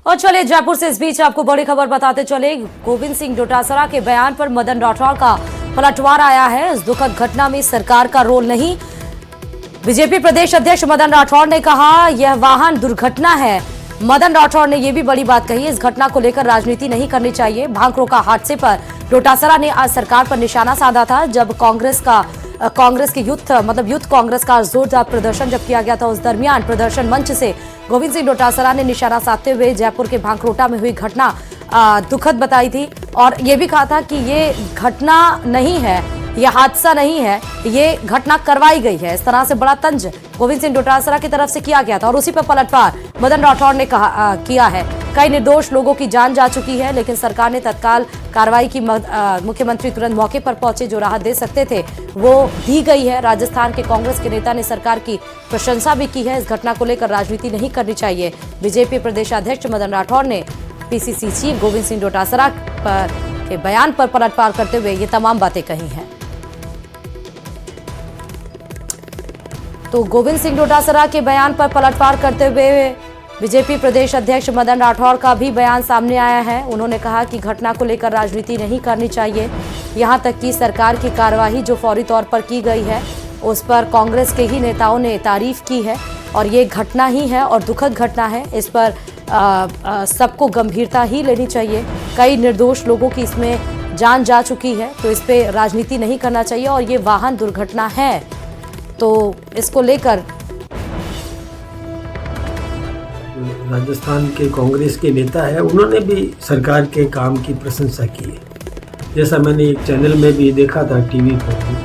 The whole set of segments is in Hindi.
और चले जयपुर से इस बीच आपको बड़ी खबर बताते चले। गोविंद सिंह डोटासरा के बयान पर मदन राठौर का पलटवार आया है। इस दुखद घटना में सरकार का रोल नहीं। बीजेपी प्रदेश अध्यक्ष मदन राठौर ने कहा यह वाहन दुर्घटना है। मदन राठौर ने यह भी बड़ी बात कही, इस घटना को लेकर राजनीति नहीं करनी चाहिए। भांकरोका हादसे पर डोटासरा ने आज सरकार पर निशाना साधा था। जब कांग्रेस के यूथ कांग्रेस का जोरदार प्रदर्शन जब किया गया था, उस दरमियान प्रदर्शन मंच से गोविंद सिंह डोटासरा ने निशाना साधते हुए जयपुर के भांकरोटा में हुई घटना दुखद बताई थी और ये भी कहा था कि ये घटना नहीं है, यह हादसा नहीं है, ये घटना करवाई गई है। इस तरह से बड़ा तंज गोविंद सिंह डोटासरा की तरफ से किया गया था और उसी पर पलटवार मदन राठौर ने किया है। कई निर्दोष लोगों की जान जा चुकी है, लेकिन सरकार ने तत्काल कार्रवाई की। मुख्यमंत्री तुरंत मौके पर पहुंचे, जो राहत दे सकते थे वो दी गई है। राजस्थान के कांग्रेस के नेता ने सरकार की प्रशंसा भी की है। इस घटना को लेकर राजनीति नहीं करनी चाहिए। बीजेपी प्रदेशाध्यक्ष मदन राठौर ने पीसीसी चीफ गोविंद सिंह डोटासरा के बयान पर पलटवार करते हुए ये तमाम बातें कही हैं। तो गोविंद सिंह डोटासरा के बयान पर पलटवार करते हुए बीजेपी प्रदेश अध्यक्ष मदन राठौर का भी बयान सामने आया है। उन्होंने कहा कि घटना को लेकर राजनीति नहीं करनी चाहिए। यहां तक कि सरकार की कार्रवाई जो फौरी तौर पर की गई है उस पर कांग्रेस के ही नेताओं ने तारीफ की है और ये घटना ही है और दुखद घटना है। इस पर सबको गंभीरता ही लेनी चाहिए। कई निर्दोष लोगों की इसमें जान जा चुकी है, तो इस पर राजनीति नहीं करना चाहिए और ये वाहन दुर्घटना है, तो इसको लेकर राजस्थान के कांग्रेस के नेता है, उन्होंने भी सरकार के काम की प्रशंसा की है। जैसा मैंने एक चैनल में भी देखा था, टीवी पर भी,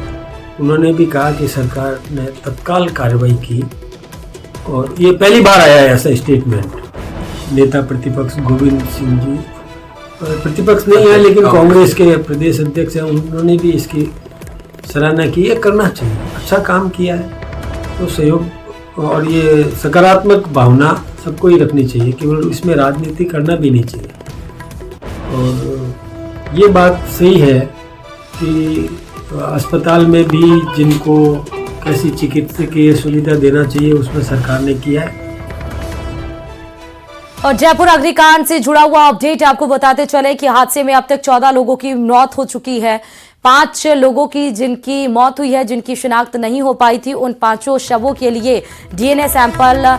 उन्होंने भी कहा कि सरकार ने तत्काल कार्रवाई की और ये पहली बार आया है ऐसा स्टेटमेंट। नेता प्रतिपक्ष गोविंद सिंह जी प्रतिपक्ष नहीं है लेकिन कांग्रेस के प्रदेश अध्यक्ष हैं, उन्होंने भी इसकी सराहना की। ये करना चाहिए, अच्छा काम किया है तो सहयोग और ये सकारात्मक भावना सबको ही रखनी चाहिए, केवल इसमें राजनीति करना भी नहीं चाहिए। और ये बात सही है कि अस्पताल में भी जिनको कैसी चिकित्सकीय सुविधा देना चाहिए उसमें सरकार ने किया है। और जयपुर अग्निकांड से जुड़ा हुआ अपडेट आपको बताते चले कि हादसे में अब तक 14 लोगों की मौत हो चुकी है। 5 लोगों की जिनकी मौत हुई है, जिनकी शिनाख्त नहीं हो पाई थी, उन 5 शवों के लिए डीएनए सैंपल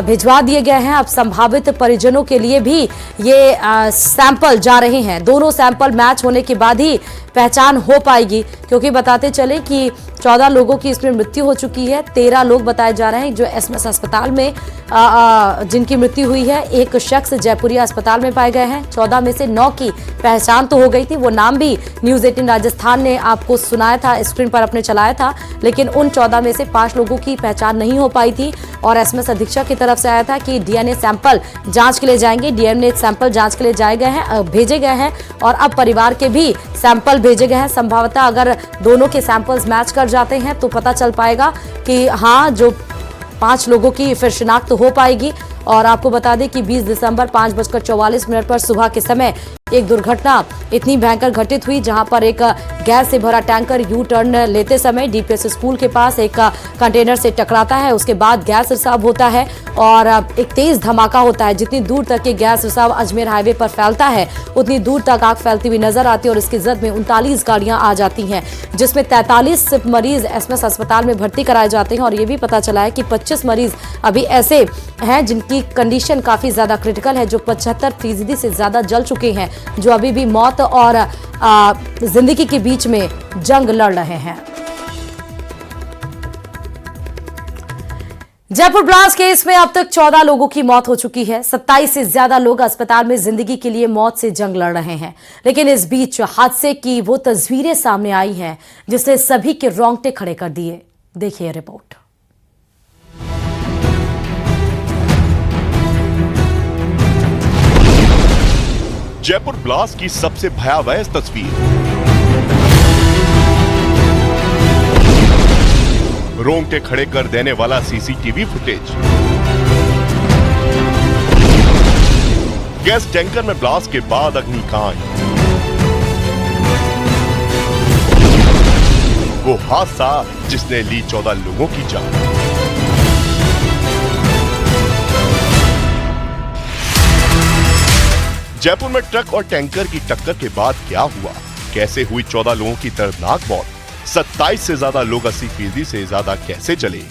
भिजवा दिए गए हैं। अब संभावित परिजनों के लिए भी ये सैंपल जा रहे हैं। दोनों सैंपल मैच होने के बाद ही पहचान हो पाएगी, क्योंकि बताते चले कि 14 लोगों की इसमें मृत्यु हो चुकी है। 13 लोग बताए जा रहे हैं जो एसएमएस अस्पताल में जिनकी मृत्यु हुई है। एक शख्स जयपुरिया अस्पताल में पाए गए हैं। 14 में से 9 की पहचान तो हो गई थी, वो नाम भी न्यूज 18 राजस्थान ने आपको सुनाया था, स्क्रीन पर अपने चलाया था, लेकिन उन 14 में से 5 लोगों की पहचान नहीं हो पाई थी और एसएमएस अधीक्षक की तरफ से आया था कि डीएनए सैंपल जांच के लिए जाएंगे। डीएनए सैंपल जांच के लिए भेजे गए हैं और अब परिवार के भी सैंपल भेजे गए हैं। संभवतः अगर दोनों के सैंपल्स मैच कर जाते हैं तो पता चल पाएगा कि हाँ, जो 5 लोगों की फिर शिनाख्त हो पाएगी। और आपको बता दें कि 20 दिसंबर 5:44 पर सुबह के समय एक दुर्घटना इतनी भयंकर घटित हुई, जहां पर एक गैस से भरा टैंकर यू टर्न लेते समय डीपीएस स्कूल के पास एक कंटेनर से टकराता है। उसके बाद गैस रिसाव होता है और एक तेज धमाका होता है। जितनी दूर तक ये गैस रिसाव अजमेर हाईवे पर फैलता है, उतनी दूर तक आग फैलती हुई नजर आती है और इसकी जद में 39 गाड़ियां आ जाती हैं, जिसमें 43 मरीज एसएमएस अस्पताल में भर्ती कराए जाते हैं। और ये भी पता चला है कि 25 मरीज अभी ऐसे हैं जिनकी कंडीशन काफी ज्यादा क्रिटिकल है, जो 75% से ज्यादा जल चुके हैं, जो अभी भी मौत और जिंदगी के बीच में जंग लड़ रहे हैं। जयपुर ब्लास्ट केस में अब तक 14 लोगों की मौत हो चुकी है। 27 से ज्यादा लोग अस्पताल में जिंदगी के लिए मौत से जंग लड़ रहे हैं। लेकिन इस बीच हादसे की वो तस्वीरें सामने आई हैं जिसने सभी के रोंगटे खड़े कर दिए। देखिए रिपोर्ट। जयपुर ब्लास्ट की सबसे भयावह तस्वीर। रोंगटे खड़े कर देने वाला सीसीटीवी फुटेज। गैस टैंकर में ब्लास्ट के बाद अग्निकांड। वो हादसा जिसने ली 14 लोगों की जान। जयपुर में ट्रक और टैंकर की टक्कर के बाद क्या हुआ, कैसे हुई 14 लोगों की दर्दनाक मौत, 27 से ज्यादा लोग 80% से ज्यादा कैसे जले?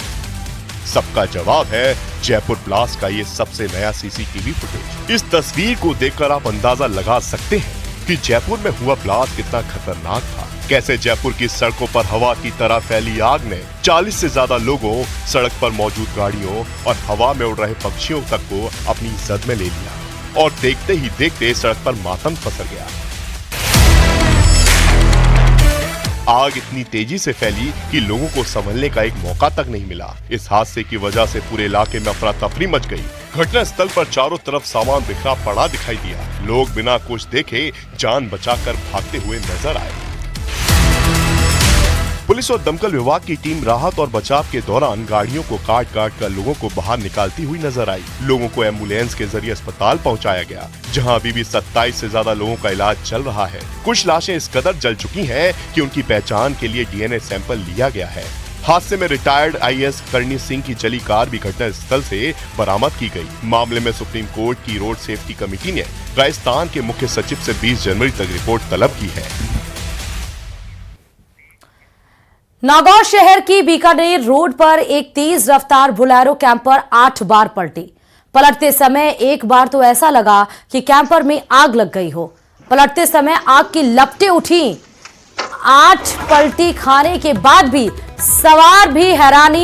सबका जवाब है जयपुर ब्लास्ट का ये सबसे नया सीसीटीवी फुटेज। इस तस्वीर को देखकर आप अंदाजा लगा सकते हैं कि जयपुर में हुआ ब्लास्ट कितना खतरनाक था। कैसे जयपुर की सड़कों पर हवा की तरह फैली आग ने 40 से ज्यादा लोगों, सड़क पर मौजूद गाड़ियों और हवा में उड़ रहे पक्षियों तक को अपनी जद में ले लिया और देखते ही देखते सड़क पर मातम पसर गया। आग इतनी तेजी से फैली कि लोगों को संभलने का एक मौका तक नहीं मिला। इस हादसे की वजह से पूरे इलाके में अफरा तफरी मच गई। घटना स्थल पर चारों तरफ सामान बिखरा पड़ा दिखाई दिया। लोग बिना कुछ देखे जान बचाकर भागते हुए नजर आए। पुलिस और दमकल विभाग की टीम राहत और बचाव के दौरान गाड़ियों को काट काट कर लोगों को बाहर निकालती हुई नजर आई। लोगों को एम्बुलेंस के जरिए अस्पताल पहुंचाया गया, जहां अभी भी 27 से ज्यादा लोगों का इलाज चल रहा है। कुछ लाशें इस कदर जल चुकी हैं कि उनकी पहचान के लिए डीएनए सैंपल लिया गया है। हादसे में रिटायर्ड आईएएस करणी सिंह की जली कार भी घटना स्थल से बरामद की गई। मामले में सुप्रीम कोर्ट की रोड सेफ्टी कमेटी ने राजस्थान के मुख्य सचिव से 20 जनवरी तक रिपोर्ट तलब की है। नागौर शहर की बीकानेर रोड पर एक तेज रफ्तार बोलेरो कैंपर 8 बार पलटी। पलटते समय एक बार तो ऐसा लगा कि कैंपर में आग लग गई हो। पलटते समय आग की लपटें उठी। 8 पलटी खाने के बाद भी सवार भी हैरान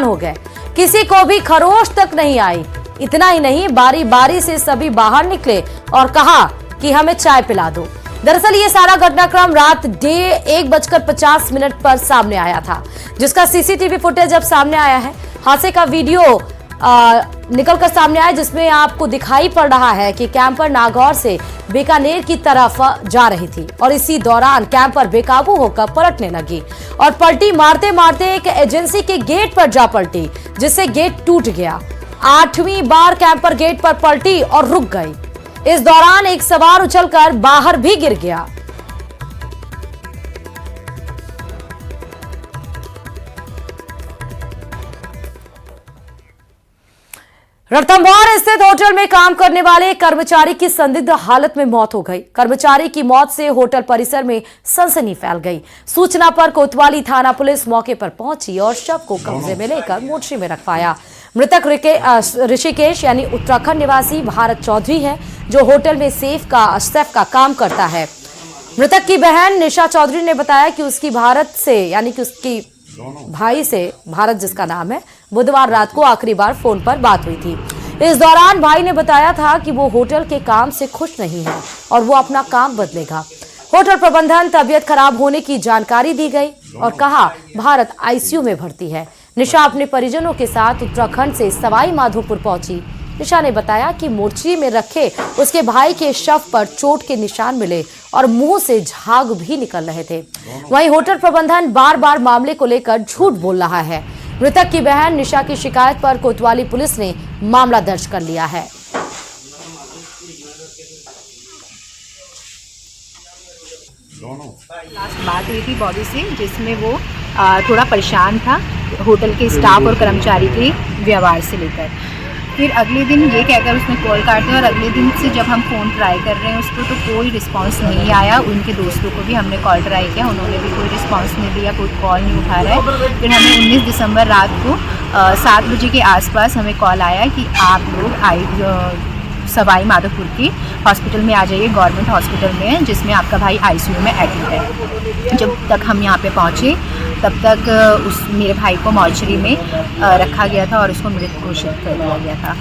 हो गए। किसी को भी खरोश तक नहीं आई। इतना ही नहीं, बारी बारी से सभी बाहर निकले और कहा कि हमें चाय पिला दो। दरअसल ये सारा घटनाक्रम रात 1:50 पर सामने आया था, जिसका सीसीटीवी फुटेज अब सामने आया है। हादसे का वीडियो निकलकर सामने आया, जिसमें आपको दिखाई पड़ रहा है कि कैंपर नागौर से बीकानेर की तरफ जा रही थी और इसी दौरान कैंपर बेकाबू होकर पलटने लगी और पलटी मारते मारते एक एजेंसी के गेट पर जा पलटी, जिससे गेट टूट गया। 8वीं बार कैंपर गेट पर पलटी और रुक गई। इस दौरान एक सवार उछलकर बाहर भी गिर गया। रणथंभौर स्थित होटल में काम करने वाले कर्मचारी की संदिग्ध हालत में मौत हो गई। कर्मचारी की मौत से होटल परिसर में सनसनी फैल गई। सूचना पर कोतवाली थाना पुलिस मौके पर पहुंची और शव को कब्जे में लेकर मोर्चे में रखवाया। मृतक ऋषिकेश यानी उत्तराखंड निवासी भारत चौधरी है, जो होटल में शेफ का काम करता है। मृतक की बहन निशा चौधरी ने बताया कि उसकी भारत से यानी कि उसकी भाई से, भारत जिसका नाम है, बुधवार रात को आखिरी बार फोन पर बात हुई थी। इस दौरान भाई ने बताया था कि वो होटल के काम से खुश नहीं है और वो अपना काम बदलेगा। होटल प्रबंधन तबीयत खराब होने की जानकारी दी गई और कहा भारत आईसीयू में भर्ती है। निशा अपने परिजनों के साथ उत्तराखंड से सवाई माधोपुर पहुंची। निशा ने बताया कि मोर्चे में रखे उसके भाई के शव पर चोट के निशान मिले और मुंह से झाग भी निकल रहे थे। वहीं होटल प्रबंधन बार बार मामले को लेकर झूठ बोल रहा है। मृतक की बहन निशा की शिकायत पर कोतवाली पुलिस ने मामला दर्ज कर लिया है। लास्ट बात हुई थी बॉडी से, जिसमें वो थोड़ा परेशान था होटल के स्टाफ और कर्मचारी के व्यवहार से लेकर। फिर अगले दिन ये कहकर उसने कॉल काट दिया और अगले दिन से जब हम फ़ोन ट्राई कर रहे हैं उसको, तो कोई रिस्पांस नहीं आया। उनके दोस्तों को भी हमने कॉल ट्राई किया, उन्होंने भी कोई रिस्पांस नहीं दिया, कोई कॉल नहीं उठा रहा है। फिर हमें 19 दिसंबर रात को 7 बजे के आसपास हमें कॉल आया कि आप लोग सवाई माधोपुर की हॉस्पिटल में आ जाइए, गवर्नमेंट हॉस्पिटल में, जिसमें आपका भाई आईसीयू में एडमिट है। जब तक हम यहाँ पे पहुँचे तब तक मेरे भाई को मॉर्चरी में रखा गया था और उसको मृत घोषित कर दिया गया था।